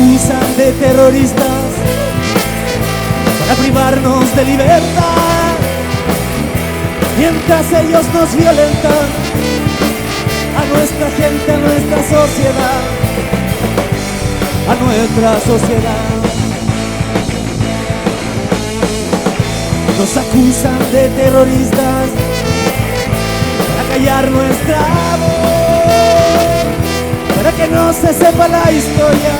acusan de terroristas para privarnos de libertad, mientras ellos nos violentan a nuestra gente, a nuestra sociedad, a nuestra sociedad. Nos acusan de terroristas para callar nuestra voz, para que no se sepa la historia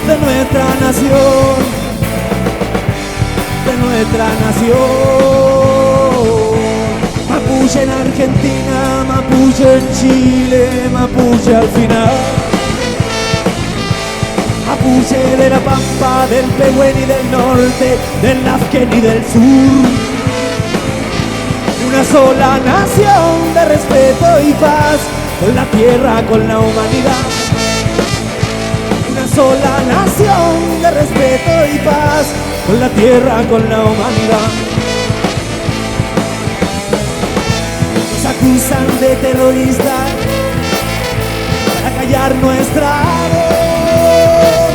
de nuestra nación, de nuestra nación. Mapuche en Argentina, Mapuche en Chile, Mapuche al final. Mapuche de la Pampa, del Pehuen y del norte, del Lafken y del sur. Una sola nación de respeto y paz, con la tierra, con la humanidad. Una sola nación de respeto y paz, con la tierra, con la humanidad. Nos acusan de terroristas para callar nuestra voz,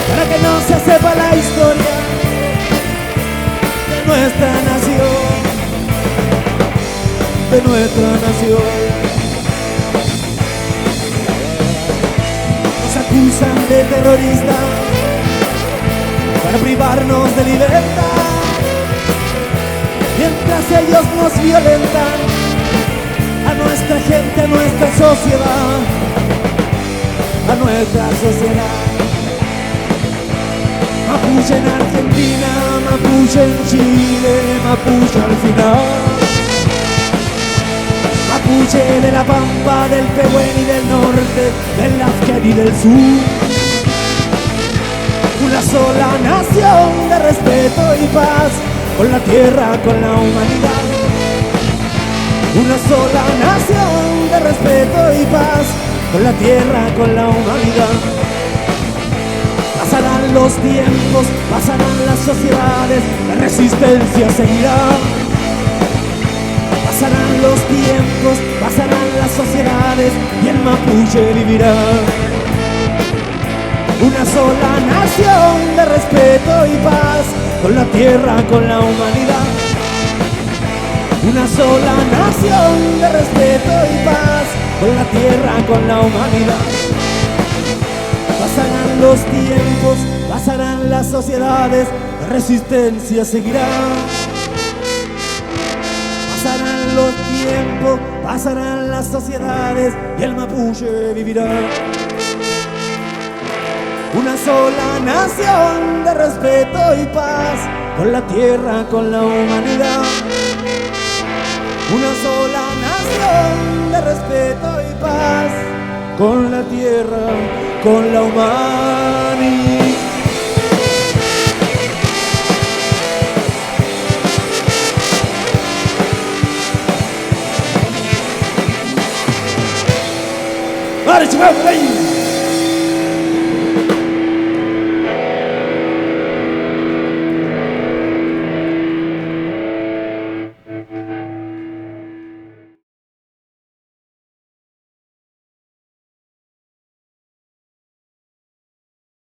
para que no se sepa la historia de nuestra nación, de nuestra nación. Nos acusan de terroristas para privarnos de libertad, mientras ellos nos violentan a nuestra gente, a nuestra sociedad, a nuestra sociedad. Mapuche en Argentina, Mapuche en Chile, Mapuche al final. Mapuche de la Pampa, del Pehuen y del norte, del Lafken y del sur. Una sola nación de respeto y paz, con la tierra, con la humanidad. Una sola nación de respeto y paz, con la tierra, con la humanidad. Pasarán los tiempos, pasarán las sociedades, la resistencia seguirá. Pasarán los tiempos, pasarán las sociedades y el mapuche vivirá. Una sola nación de respeto y paz, con la tierra, con la humanidad. Una sola nación de respeto y paz, con la tierra, con la humanidad. Pasarán los tiempos, pasarán las sociedades, la resistencia seguirá. Pasarán los tiempos, pasarán las sociedades y el mapuche vivirá. Una sola nación de respeto y paz, con la tierra, con la humanidad. Una sola nación de respeto y paz, con la tierra, con la humanidad. ¡Vale, chicos!